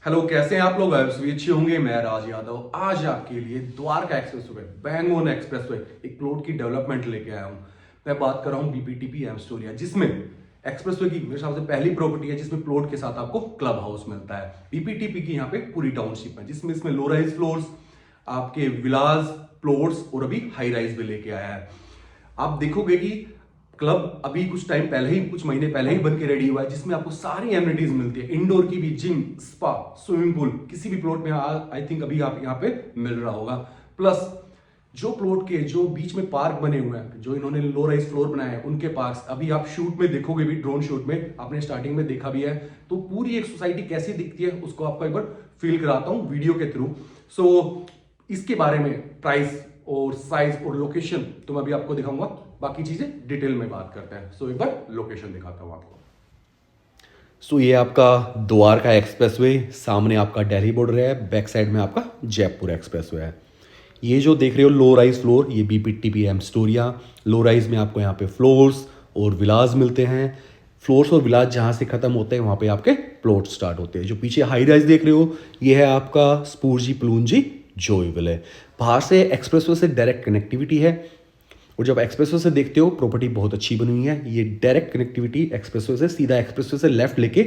Hello, कैसे हैं आप लोग? भी अच्छे होंगे। मैं राज यादव आज आपके लिए द्वारका एक्सप्रेसवे, बैंगलोर एक्सप्रेसवे, एक प्लॉट की डेवलपमेंट लेके आया हूं। मैं बात कर रहा हूं बीपीटीपी एम्स्टोरिया, जिसमें एक्सप्रेसवे की मेरे हिसाब से पहली प्रॉपर्टी है जिसमें प्लॉट के साथ आपको क्लब हाउस मिलता है। बीपीटीपी की यहाँ पे पूरी टाउनशिप है, जिसमें इसमें लो राइज फ्लोर्स, आपके विलाज, प्लॉट्स और अभी हाई राइज भी लेके आया है। आप देखोगे कि क्लब अभी कुछ टाइम पहले ही, कुछ महीने पहले ही बन के रेडी हुआ है, जिसमें आपको सारी एमिनिटीज मिलती है, इंडोर की भी, जिम, स्पा, स्विमिंग पूल, किसी भी प्लॉट में आई थिंक अभी आप यहाँ पे मिल रहा होगा। प्लस जो प्लॉट के जो बीच में पार्क बने हुए हैं, जो इन्होंने लो राइज फ्लोर बनाए हैं, उनके पार्क्स अभी आप शूट में देखोगे भी, ड्रोन शूट में आपने स्टार्टिंग में देखा भी है। तो पूरी एक सोसाइटी कैसी दिखती है उसको आपको एक बार फील कराता हूँ वीडियो के थ्रू। सो इसके बारे में प्राइस और साइज और लोकेशन तो मैं अभी आपको दिखाऊंगा, बाकी चीजें डिटेल में बात करते हैं। सो एक बार लोकेशन दिखाता हूं आपको। सो ये आपका द्वारका एक्सप्रेसवे, सामने आपका दिल्ली बॉर्डर है, बैक साइड में आपका जयपुर एक्सप्रेसवे है। ये जो देख रहे हो लो राइज फ्लोर, ये बीपीटीपी एम्स्टोरिया। लो राइज में आपको यहाँ पे फ्लोर्स और विलाज मिलते हैं। फ्लोर्स और विलाज जहाँ से खत्म होते हैं वहाँ पे आपके प्लॉट स्टार्ट होते हैं। जो पीछे हाई राइज देख रहे हो, ये है आपका स्पूर्जी प्लूंजी जोईविल है। बाहर से एक्सप्रेसवे से डायरेक्ट कनेक्टिविटी है, और जब एक्सप्रेसवे से देखते हो प्रॉपर्टी बहुत अच्छी बनी हुई है। ये डायरेक्ट कनेक्टिविटी एक्सप्रेसवे से, सीधा एक्सप्रेसवे से लेफ्ट लेके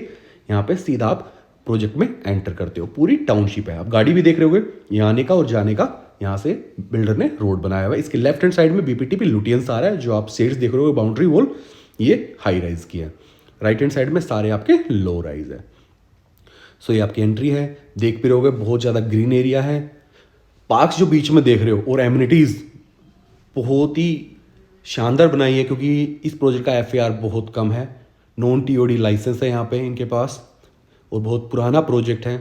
यहाँ पे सीधा आप प्रोजेक्ट में एंटर करते हो। पूरी टाउनशिप है। आप गाड़ी भी देख रहे होगे, यहाँ आने का और जाने का, यहाँ से बिल्डर ने रोड बनाया हुआ है। इसके लेफ्ट हैंड साइड में बीपीटीपी लुटियंस आ रहा है। जो आप सेट्स देख रहे हो बाउंड्री वॉल, ये हाई राइज की है। राइट हैंड साइड में सारे आपके लो राइज है। सो ये आपकी एंट्री है। देख भी रहोगे बहुत ज़्यादा ग्रीन एरिया है। पार्क्स जो बीच में देख रहे हो और एमिनिटीज़ बहुत ही शानदार बनाई है, क्योंकि इस प्रोजेक्ट का एफएआर बहुत कम है। नॉन टीओडी लाइसेंस है यहाँ पे इनके पास, और बहुत पुराना प्रोजेक्ट है।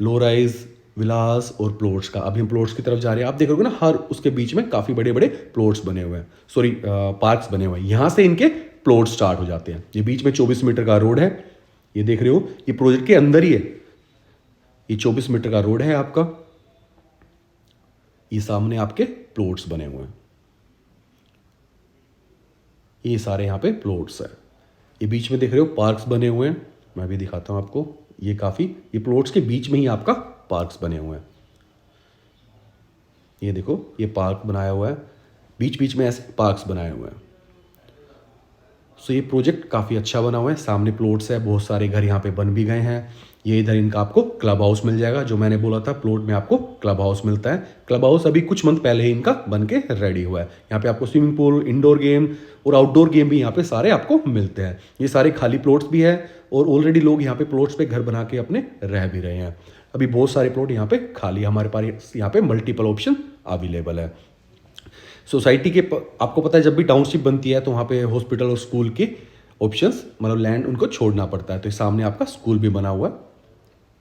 लो राइज, विलास और प्लॉट्स का। अभी हम प्लॉट्स की तरफ जा रहे हैं। आप देखोगे ना, हर उसके बीच में काफ़ी बड़े बड़े प्लॉट्स बने हुए हैं, सॉरी पार्क्स बने हुए हैं। यहाँ से इनके प्लॉट स्टार्ट हो जाते हैं। ये बीच में 24 मीटर का रोड है, ये देख रहे हो, ये प्रोजेक्ट के अंदर ही है। ये 24 मीटर का रोड है आपका। ये सामने आपके प्लॉट्स बने हुए हैं। ये सारे यहाँ पे प्लॉट्स है। ये बीच में देख रहे हो पार्क्स बने हुए हैं। मैं भी दिखाता हूँ आपको। ये प्लॉट्स के बीच में ही आपका पार्क्स बने हुए हैं। ये देखो, ये पार्क बनाया हुआ है, बीच बीच में ऐसे पार्क्स बनाए हुए हैं। सो ये प्रोजेक्ट काफ़ी अच्छा बना हुआ है। सामने प्लॉट्स है, बहुत सारे घर यहाँ पे बन भी गए हैं। ये इधर इनका आपको क्लब हाउस मिल जाएगा। जो मैंने बोला था, प्लॉट में आपको क्लब हाउस मिलता है। क्लब हाउस अभी कुछ मंथ पहले ही इनका बन के रेडी हुआ है। यहाँ पे आपको स्विमिंग पूल, इंडोर गेम और आउटडोर गेम भी यहाँ पे सारे आपको मिलते हैं। ये सारे खाली प्लॉट्स भी है, और ऑलरेडी लोग यहाँ पे प्लॉट्स पे घर बना के अपने रह भी रहे हैं। अभी बहुत सारे प्लॉट यहाँ पे खाली, हमारे पास यहाँ पे मल्टीपल ऑप्शन अवेलेबल है। सोसाइटी के आपको पता है, जब भी टाउनशिप बनती है तो वहाँ पे हॉस्पिटल और स्कूल के ऑप्शंस, मतलब लैंड उनको छोड़ना पड़ता है। तो सामने आपका स्कूल भी बना हुआ है,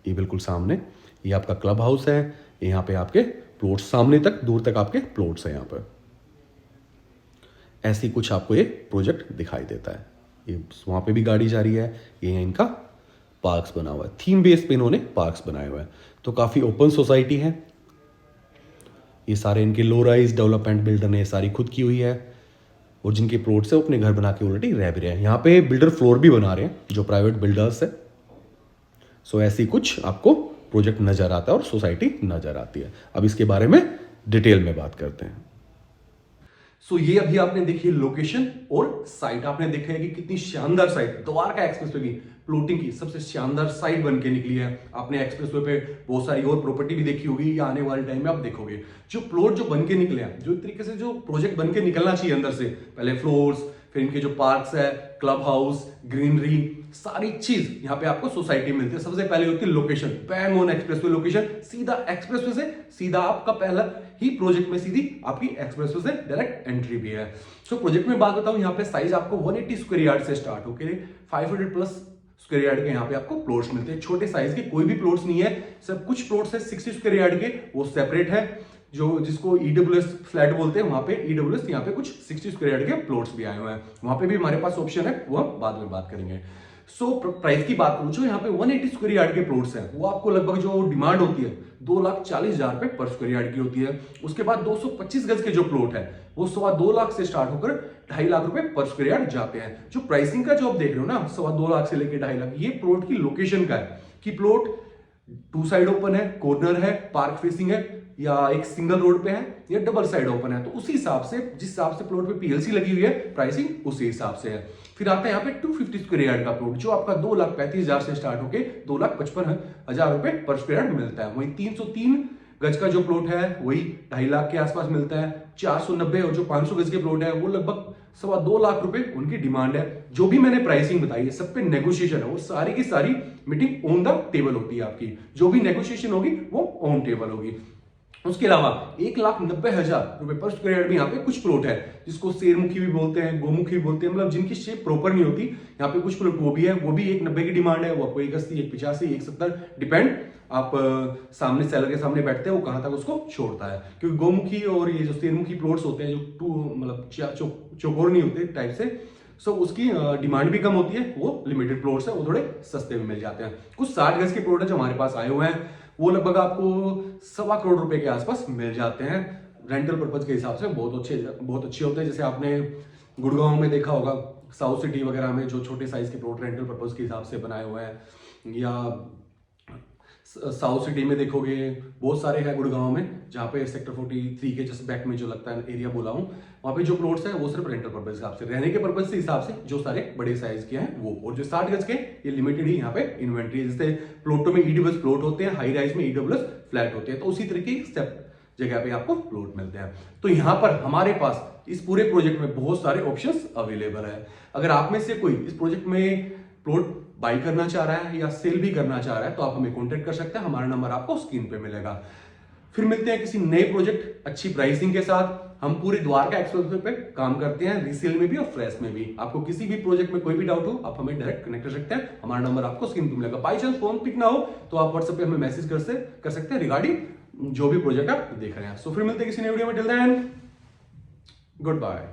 ये बिल्कुल सामने। ये आपका क्लब हाउस है। यहाँ पे आपके प्लॉट्स, सामने तक दूर तक आपके प्लॉट्स है यहाँ पर। ऐसी कुछ आपको ये प्रोजेक्ट दिखाई देता है। ये वहाँ पे भी गाड़ी जा रही है। ये इनका पार्क्स बना हुआ है, थीम बेस पे इन्होंने पार्क्स बनाए हुए हैं। तो काफ़ी ओपन सोसाइटी है। ये सारे इनके लो राइज डेवलपमेंट बिल्डर ने सारी खुद की हुई है, और जिनके प्लॉट से अपने घर बना के ऑलरेडी रह भी रहे हैं। यहाँ पे बिल्डर फ्लोर भी बना रहे हैं, जो प्राइवेट बिल्डर्स है। सो ऐसी कुछ आपको प्रोजेक्ट नज़र आता है और सोसाइटी नज़र आती है। अब इसके बारे में डिटेल में बात करते हैं। सो ये अभी आपने देखी लोकेशन और साइट, आपने देखा है कि कितनी शानदार साइट द्वारका एक्सप्रेसवे की प्लॉटिंग की सबसे शानदार साइट बन के निकली है। आपने एक्सप्रेसवे पे बहुत सारी और प्रॉपर्टी भी देखी होगी, या आने वाले टाइम में आप देखोगे। जो प्लॉट जो बन के निकले हैं, जो तरीके से जो प्रोजेक्ट बन के निकलना चाहिए अंदर से, पहले फ्लोर्स, फिर इनके जो पार्क्स है, क्लब हाउस, ग्रीनरी, सारी चीज यहाँ पे आपको सोसाइटी मिलती है। सबसे पहले होती है location, bang on expressway location. सीधा एक्सप्रेसवे से सीधा आपका पहला ही प्रोजेक्ट में सीधी आपकी एक्सप्रेसवे से डायरेक्ट एंट्री भी है। तो प्रोजेक्ट में बात बताऊं, यहाँ पे साइज आपको 180 स्क्वायर यार्ड से स्टार्ट होकर 500 प्लस स्क्वायर यार्ड के यहाँ पे आपको प्लॉट्स मिलते हैं। छोटे साइज के कोई भी प्लॉट्स नहीं है, सब कुछ प्लॉट्स है 60 स्क्वायर यार्ड के, वो सेपरेट है। जो जिसको ईडब्ल्यूएस फ्लैट बोलते हैं, वहां पे ईडब्ल्यूएस, यहाँ पे कुछ 60 स्क्वायर यार्ड के प्लॉट्स भी आए हुए हैं। वहां पे भी हमारे पास ऑप्शन है, वो हम बाद में बात करेंगे। सो प्राइस की बात करूं, जो यहाँ पे 180 स्क्वायर यार्ड के प्लॉट्स हैं, वो आपको लगभग जो डिमांड होती है 2,40,000 रुपए पर स्क्वायर यार्ड की होती है। उसके बाद 225 गज के जो प्लॉट है, वो 2.25 लाख से स्टार्ट होकर 2.5 लाख रुपए पर स्क्वायर यार्ड जाते हैं। जो प्राइसिंग का जो आप देख रहे हो ना, 2.25 लाख से लेकर 2.5 लाख, ये प्लॉट की लोकेशन का है कि प्लॉट टू साइड ओपन है, कॉर्नर है, पार्क फेसिंग है, या एक सिंगल रोड पे है, या डबल साइड ओपन है, तो उसी हिसाब से जिस हिसाब से प्लॉट पे पीएलसी लगी हुई है प्राइसिंग उसी हिसाब से है। फिर आता है यहाँ पे 250 स्क्वायर यार्ड का प्लॉट जो आपका 2,35,000 से स्टार्ट होके 2,55,000 रुपए पर स्क्वायर यार्ड मिलता है। वही 303 गज का जो प्लॉट है वही 2.5 लाख के आसपास मिलता है। 490 और जो 500 गज के प्लॉट है वो लगभग 2.25 लाख रुपए उनकी डिमांड है। जो भी मैंने प्राइसिंग बताई है सब पे नेगोशिएशन है, वो सारी की सारी मीटिंग ऑन द टेबल होती है आपकी। जो भी नेगोशिएशन होगी वो ऑन टेबल होगी। उसके अलावा 1,90,000 रुपए पर स्क्वायर यार्ड में यहाँ पे कुछ प्लॉट है जिसको शेरमुखी भी बोलते हैं, गोमुखी भी बोलते हैं, मतलब जिनकी शेप प्रॉपर नहीं होती। यहाँ पे कुछ प्लॉट वो भी है, वो भी 1,90 की डिमांड है। वो आपको 1,80, 1,85, 1,70 डिपेंड आप सामने सेलर के सामने बैठते हैं वो कहां तक उसको छोड़ता है। क्योंकि गोमुखी और ये जो शेरमुखी प्लॉट्स होते हैं जो मतलब चौकोर नहीं होते टाइप से, सो उसकी डिमांड भी कम होती है। वो लिमिटेड प्लॉट्स है, वो थोड़े सस्ते में मिल जाते हैं। कुछ 60 गज के प्लॉट है जो हमारे पास आए हुए हैं, वो लगभग आपको 1.25 करोड़ रुपए के आसपास मिल जाते हैं। रेंटल पर्पज के हिसाब से बहुत अच्छे होते हैं। जैसे आपने गुड़गांव में देखा होगा, साउथ सिटी वगैरह में जो छोटे साइज के प्लॉट रेंटल पर्पज के हिसाब से बनाए हुए हैं, या साउथ सिटी में देखोगे बहुत सारे हैं गुड़गांव में, जहाँ पे सेक्टर 43 के जस्ट बैक में जो लगता है एरिया बोला हूँ, वहाँ पे जो प्लॉट्स हैं वो सिर्फ रेंटल पर्पज के हिसाब से, रहने के पर्पज के हिसाब से जो सारे बड़े साइज के हैं वो। और जो 60 गज के ये लिमिटेड ही यहाँ पे इन्वेंट्री, जैसे प्लॉटों में ईडब्ल्यूएस प्लॉट होते हैं, हाई राइज में ईडब्ल्यूएस फ्लैट होते हैं, तो उसी तरीके स्टेप जगह पे आपको प्लॉट मिलते हैं। तो यहाँ पर हमारे पास इस पूरे प्रोजेक्ट में बहुत सारे ऑप्शंस अवेलेबल है। अगर आप में से कोई इस प्रोजेक्ट में प्लॉट बाई करना चाह रहा है या सेल भी करना चाह रहा है तो आप हमें कांटेक्ट कर सकते हैं। हमारा नंबर आपको स्क्रीन पे मिलेगा। फिर मिलते हैं किसी नए प्रोजेक्ट अच्छी प्राइसिंग के साथ। हम पूरी द्वारका एक्सप्रेसवे पे काम करते हैं, रीसेल में भी और फ्रेश में भी। आपको किसी भी प्रोजेक्ट में कोई भी डाउट हो आप हमें डायरेक्ट कनेक्ट कर सकते हैं। हमारा नंबर आपको स्क्रीन पे मिलेगा। बाई चांस फोन पिक ना हो तो आप व्हाट्सएप पे हमें मैसेज कर सकते हैं रिगार्डिंग जो भी प्रोजेक्ट आप देख रहे हैं। सो फिर मिलते हैं किसी नए वीडियो में। Till then good bye.